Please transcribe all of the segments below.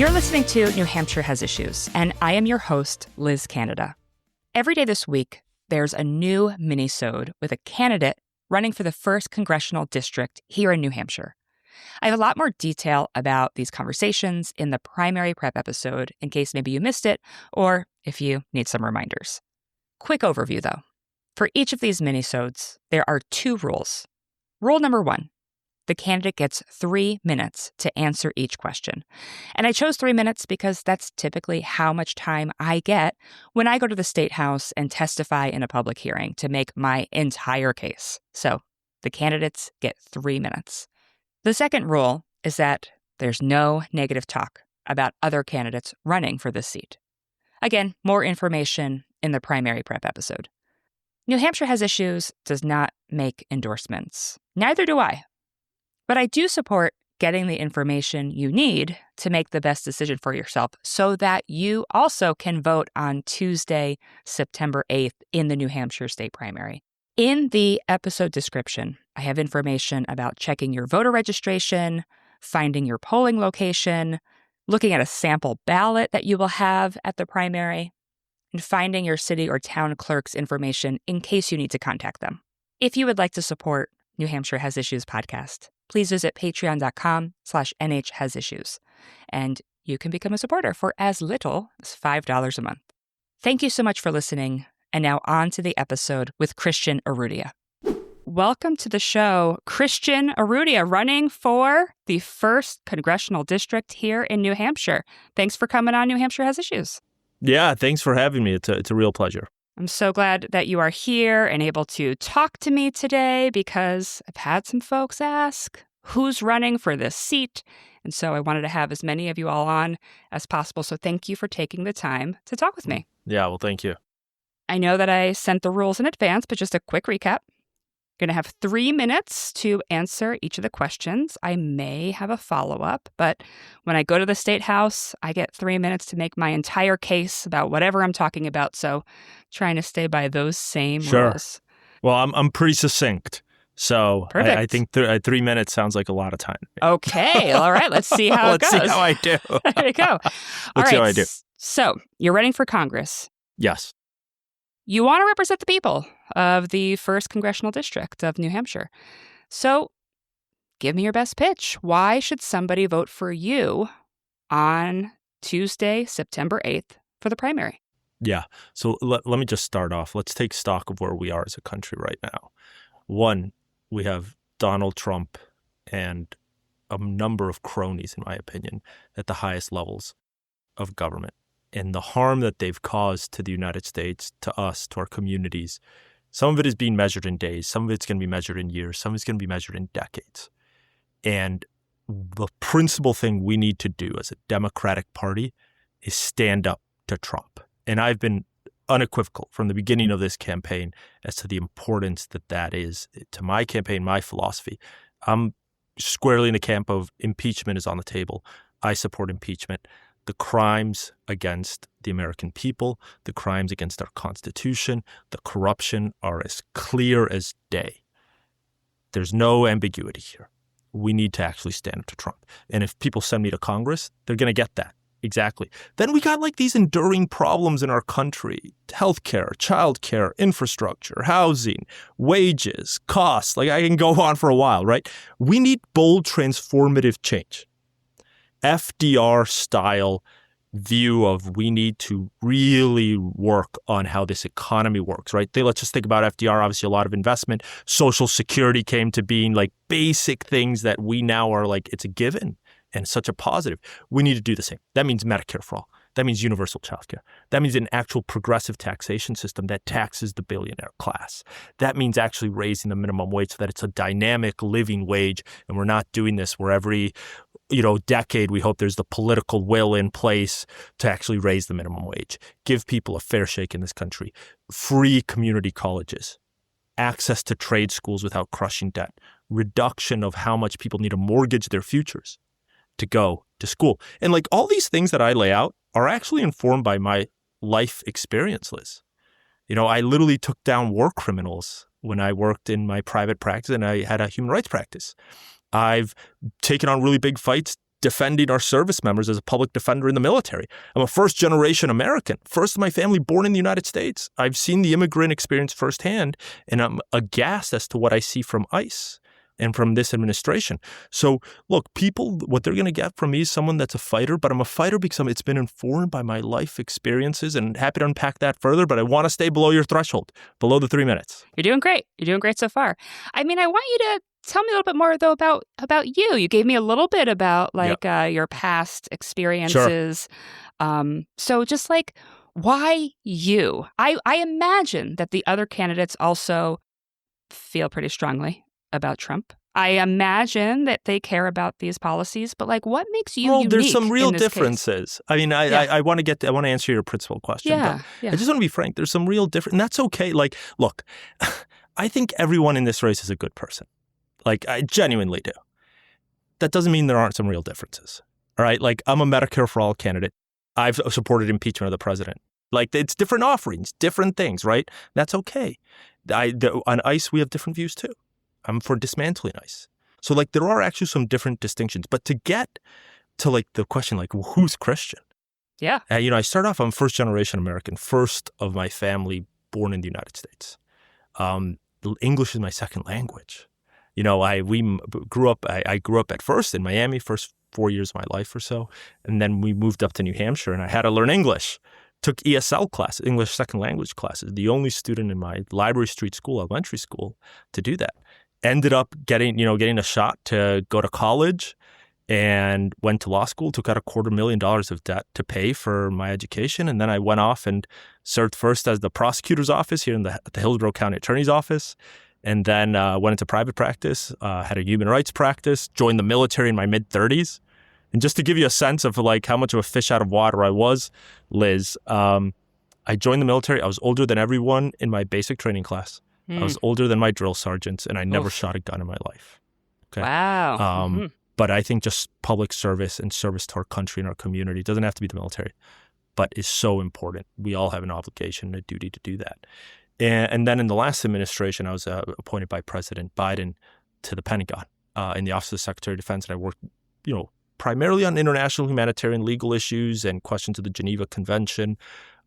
You're listening to New Hampshire Has Issues, and I am your host, Liz Canada. Every day this week, there's a new Minisode with a candidate running for the 1st Congressional District here in New Hampshire. I have a lot more detail about these conversations in the primary prep episode in case maybe you missed it or if you need some reminders. Quick overview, though. For each of these Minisodes, there are 2 rules. Rule number 1. The candidate gets 3 minutes to answer each question. And I chose 3 minutes because that's typically how much time I get when I go to the State House and testify in a public hearing to make my entire case. So the candidates get 3 minutes. The second rule is that there's no negative talk about other candidates running for this seat. Again, more information in the primary prep episode. New Hampshire Has Issues does not make endorsements. Neither do I. But I do support getting the information you need to make the best decision for yourself so that you also can vote on Tuesday, September 8th in the New Hampshire state primary. In the episode description, I have information about checking your voter registration, finding your polling location, looking at a sample ballot that you will have at the primary, and finding your city or town clerk's information in case you need to contact them. If you would like to support New Hampshire Has Issues podcast, please visit patreon.com/NHHasIssues, and you can become a supporter for as little as $5 a month. Thank you so much for listening, and now on to the episode with Christian Urrutia. Welcome to the show, Christian Urrutia, running for the 1st Congressional District here in New Hampshire. Thanks for coming on New Hampshire Has Issues. Yeah, thanks for having me. It's a real pleasure. I'm so glad that you are here and able to talk to me today because I've had some folks ask who's running for this seat. And so I wanted to have as many of you all on as possible. So thank you for taking the time to talk with me. Yeah, well, thank you. I know that I sent the rules in advance, but just a quick recap. You're going to have 3 minutes to answer each of the questions. I may have a follow-up, but when I go to the State House, I get 3 minutes to make my entire case about whatever I'm talking about. So trying to stay by those same rules. Well, I'm pretty succinct. So I think 3 minutes sounds like a lot of time. Okay. All right. Let's see how it goes. Let's see how I do. There you go. Let's see how I do. So you're running for Congress. Yes. You want to represent the people of the 1st Congressional District of New Hampshire. So give me your best pitch. Why should somebody vote for you on Tuesday, September 8th for the primary? Yeah. So let me just start off. Let's take stock of where we are as a country right now. 1, we have Donald Trump and a number of cronies, in my opinion, at the highest levels of government. And the harm that they've caused to the United States, to us, to our communities, some of it is being measured in days. Some of it's going to be measured in years. Some of it's going to be measured in decades. And the principal thing we need to do as a Democratic Party is stand up to Trump. And I've been unequivocal from the beginning of this campaign as to the importance that is to my campaign, my philosophy. I'm squarely in the camp of impeachment is on the table. I support impeachment. The crimes against the American people, the crimes against our Constitution, the corruption are as clear as day. There's no ambiguity here. We need to actually stand up to Trump. And if people send me to Congress, they're going to get that. Exactly. Then we got like these enduring problems in our country: healthcare, childcare, infrastructure, housing, wages, costs. Like I can go on for a while, right? We need bold, transformative change. FDR style view of we need to really work on how this economy works, right? Let's just think about FDR, obviously a lot of investment. Social Security came to being like basic things that we now are like, it's a given and such a positive. We need to do the same. That means Medicare for all. That means universal childcare. That means an actual progressive taxation system that taxes the billionaire class. That means actually raising the minimum wage so that it's a dynamic living wage. And we're not doing this where every decade we hope there's the political will in place to actually raise the minimum wage. Give people a fair shake in this country. Free community colleges. Access to trade schools without crushing debt. Reduction of how much people need to mortgage their futures to go to school. And like all these things that I lay out are actually informed by my life experience, Liz. I literally took down war criminals when I worked in my private practice and I had a human rights practice. I've taken on really big fights defending our service members as a public defender in the military. I'm a first-generation American, first of my family born in the United States. I've seen the immigrant experience firsthand, and I'm aghast as to what I see from ICE and from this administration. So, look, people, what they're going to get from me is someone that's a fighter, but I'm a fighter because it's been informed by my life experiences, and happy to unpack that further, but I want to stay below your threshold, below the 3 minutes. You're doing great. You're doing great so far. I mean, I want you to tell me a little bit more, though, about you. You gave me a little bit about, your past experiences. Sure. So just why you? I imagine that the other candidates also feel pretty strongly about Trump. I imagine that they care about these policies, but what makes you unique? There's some real in this differences. Case? I mean, I want to answer your principal question. Yeah. I just want to be frank. There's some real difference, and that's okay. Look, I think everyone in this race is a good person. I genuinely do. That doesn't mean there aren't some real differences. All right? I'm a Medicare for All candidate. I've supported impeachment of the president. It's different offerings, different things, right? That's okay. On ICE, we have different views too. I'm for dismantling ICE. So there are actually some different distinctions. But to get to the question, who's Christian? Yeah. I start off, I'm first generation American, first of my family born in the United States. English is my second language. I grew up at first in Miami, first 4 years of my life or so. And then we moved up to New Hampshire and I had to learn English. Took ESL classes, English second language classes, the only student in my Library Street School, elementary school, to do that. Ended up getting a shot to go to college and went to law school, took out $250,000 of debt to pay for my education. And then I went off and served first as the prosecutor's office here at the Hillsborough County Attorney's Office. And then went into private practice, had a human rights practice, joined the military in my mid-30s. And just to give you a sense of how much of a fish out of water I was, Liz, I joined the military. I was older than everyone in my basic training class. I was older than my drill sergeants, and I never shot a gun in my life. Okay? Wow. But I think just public service and service to our country and our community, doesn't have to be the military, but is so important. We all have an obligation and a duty to do that. And then in the last administration, I was appointed by President Biden to the Pentagon in the Office of the Secretary of Defense, and I worked, primarily on international humanitarian legal issues and questions of the Geneva Convention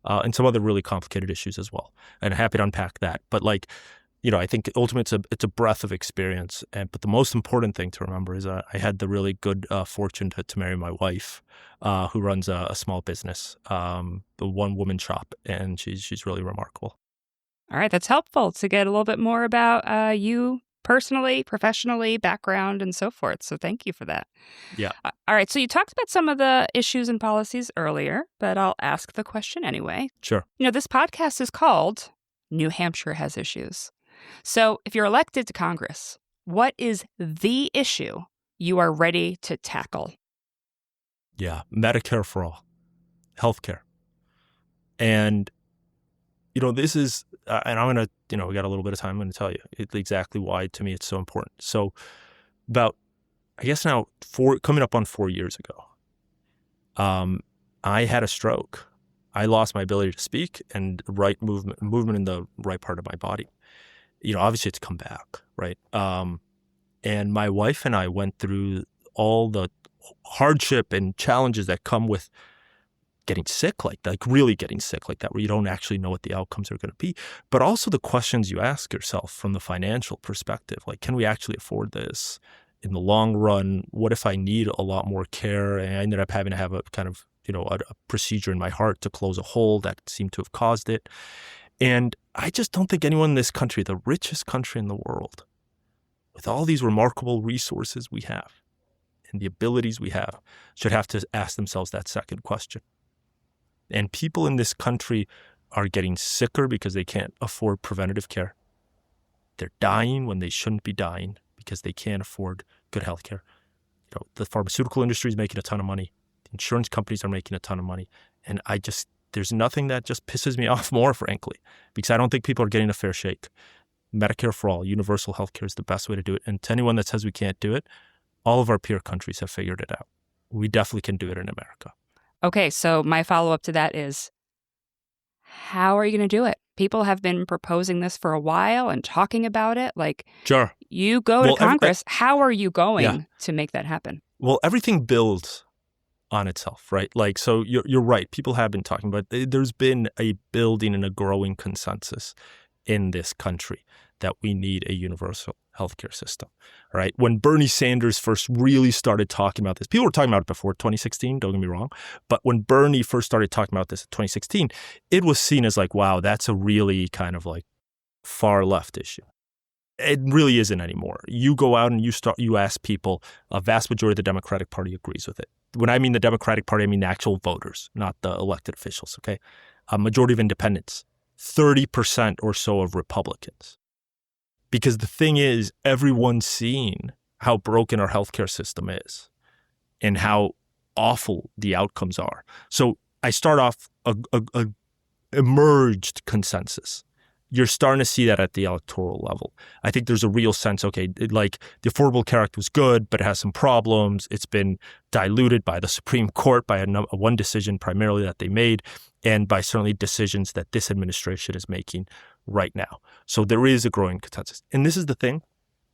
and some other really complicated issues as well. And I'm happy to unpack that. But I think ultimately it's a breadth of experience. But the most important thing to remember is I had the really good fortune to marry my wife, who runs a small business, the one-woman shop, and she's really remarkable. All right, that's helpful to get a little bit more about you personally, professionally, background, and so forth. So thank you for that. Yeah. All right, so you talked about some of the issues and policies earlier, but I'll ask the question anyway. Sure. This podcast is called New Hampshire Has Issues. So if you're elected to Congress, what is the issue you are ready to tackle? Yeah, Medicare for all, healthcare. And this is, and I'm going to, we got a little bit of time. I'm going to tell you exactly why, to me, it's so important. So about, I guess now, coming up on 4 years ago, I had a stroke. I lost my ability to speak and right movement in the right part of my body. Obviously it's come back, right? And my wife and I went through all the hardship and challenges that come with getting sick like really getting sick like that, where you don't actually know what the outcomes are going to be. But also the questions you ask yourself from the financial perspective, can we actually afford this in the long run? What if I need a lot more care? And I ended up having to have a kind of, a procedure in my heart to close a hole that seemed to have caused it. And I just don't think anyone in this country, the richest country in the world, with all these remarkable resources we have and the abilities we have, should have to ask themselves that second question. And people in this country are getting sicker because they can't afford preventative care. They're dying when they shouldn't be dying because they can't afford good health care. The pharmaceutical industry is making a ton of money. The insurance companies are making a ton of money. And there's nothing that just pisses me off more, frankly, because I don't think people are getting a fair shake. Medicare for all, universal health care is the best way to do it. And to anyone that says we can't do it, all of our peer countries have figured it out. We definitely can do it in America. Okay, so my follow-up to that is, how are you going to do it? People have been proposing this for a while and talking about it. Sure. You go to Congress. How are you going to make that happen? Well, everything builds on itself, right? Like, so you're right. People have been talking about, there's been a building and a growing consensus in this country that we need a universal healthcare system, right? When Bernie Sanders first really started talking about this, people were talking about it before 2016, don't get me wrong. But when Bernie first started talking about this in 2016, it was seen as like, wow, that's a really kind of like far left issue. It really isn't anymore. You go out and you ask people, a vast majority of the Democratic Party agrees with it. When I mean the Democratic Party, I mean the actual voters, not the elected officials, okay? A majority of independents, 30% or so of Republicans. Because the thing is, everyone's seen how broken our healthcare system is and how awful the outcomes are. So I start off a emerged consensus. You're starting to see that at the electoral level. I think there's a real sense, okay, like the Affordable Care Act was good, but it has some problems. It's been diluted by the Supreme Court by one decision primarily that they made, and by certainly decisions that this administration is making right now. So there is a growing consensus. And this is the thing,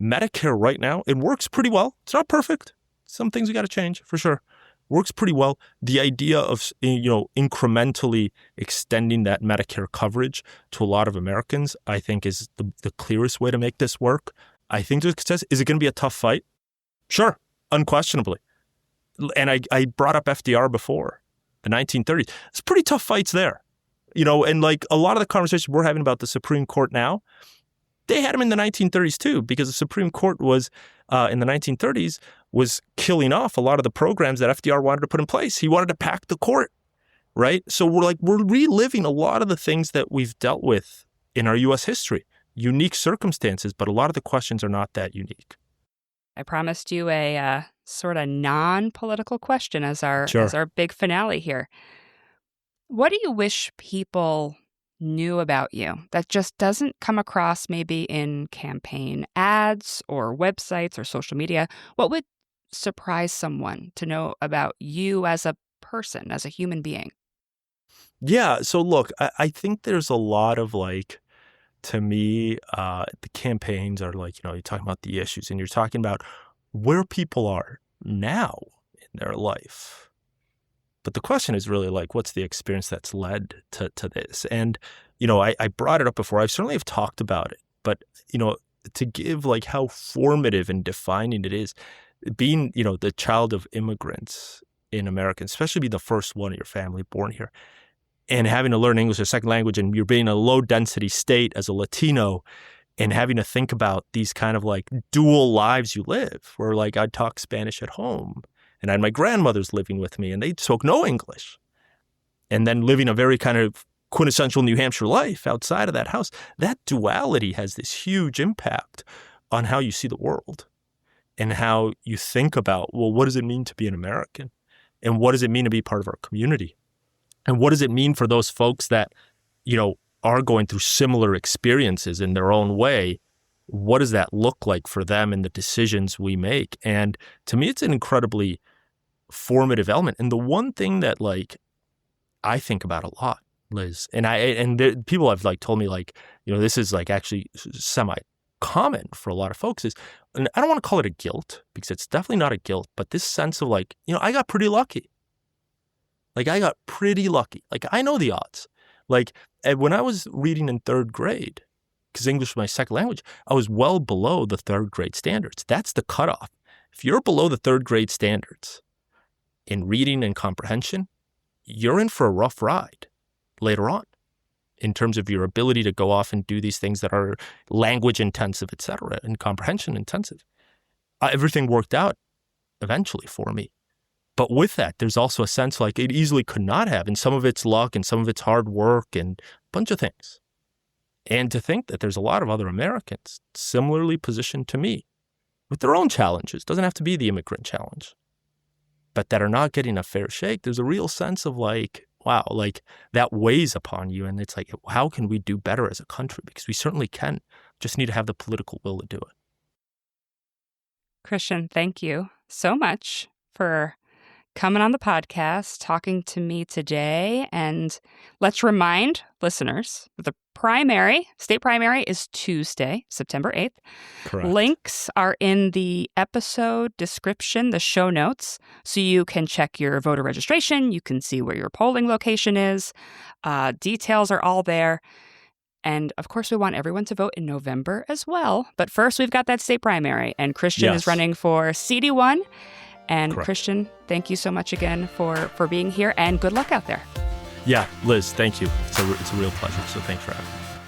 Medicare right now, it works pretty well. It's not perfect. Some things we got to change for sure. Works pretty well. The idea of, incrementally extending that Medicare coverage to a lot of Americans, I think is the clearest way to make this work. I think there's success. Is it going to be a tough fight? Sure, unquestionably. And I brought up FDR before, the 1930s. It's pretty tough fights there. And like a lot of the conversations we're having about the Supreme Court now, they had them in the 1930s too, because the Supreme Court was, in the 1930s, was killing off a lot of the programs that FDR wanted to put in place. He wanted to pack the court, right? So we're reliving a lot of the things that we've dealt with in our U.S. history. Unique circumstances, but a lot of the questions are not that unique. I promised you a sort of non-political question as our big finale here. What do you wish people knew about you that just doesn't come across maybe in campaign ads or websites or social media? What would surprise someone to know about you as a person, as a human being? Yeah. So look, I think there's a lot of to me, the campaigns are you're talking about the issues and you're talking about where people are now in their life. But the question is really what's the experience that's led to this? And, I brought it up before. I certainly have talked about it, but, to give how formative and defining it is, being, the child of immigrants in America, especially being the first one in your family born here, and having to learn English as a second language, and you're being in a low density state as a Latino, and having to think about these kind of dual lives you live, where I'd talk Spanish at home, and I had my grandmothers living with me, and they spoke no English, and then living a very kind of quintessential New Hampshire life outside of that house. That duality has this huge impact on how you see the world and how you think about, well, what does it mean to be an American? And what does it mean to be part of our community? And what does it mean for those folks that, are going through similar experiences in their own way? What does that look like for them in the decisions we make? And to me, it's an incredibly formative element. And the one thing that I think about a lot, Liz, and people have told me this is actually semi-common for a lot of folks is, and I don't want to call it a guilt because it's definitely not a guilt, but this sense of I got pretty lucky. I got pretty lucky. I know the odds. When I was reading in third grade, because English was my second language, I was well below the third grade standards. That's the cutoff. If you're below the third grade standards in reading and comprehension, you're in for a rough ride later on in terms of your ability to go off and do these things that are language intensive, et cetera, and comprehension intensive. Everything worked out eventually for me. But with that, there's also a sense it easily could not have, and some of it's luck and some of it's hard work and a bunch of things. And to think that there's a lot of other Americans similarly positioned to me with their own challenges, doesn't have to be the immigrant challenge, but that are not getting a fair shake, there's a real sense of wow, that weighs upon you. And it's how can we do better as a country? Because we certainly can, just need to have the political will to do it. Christian, thank you so much for coming on the podcast, talking to me today. And let's remind listeners that the state primary is Tuesday, September 8th. Correct. Links are in the episode description, the show notes, so you can check your voter registration. You can see where your polling location is. Details are all there. And of course, we want everyone to vote in November as well. But first, we've got that state primary, and Christian is running for CD1. And Correct. Christian, thank you so much again for being here, and good luck out there. Yeah, Liz, thank you. It's a real pleasure. So thanks for having me.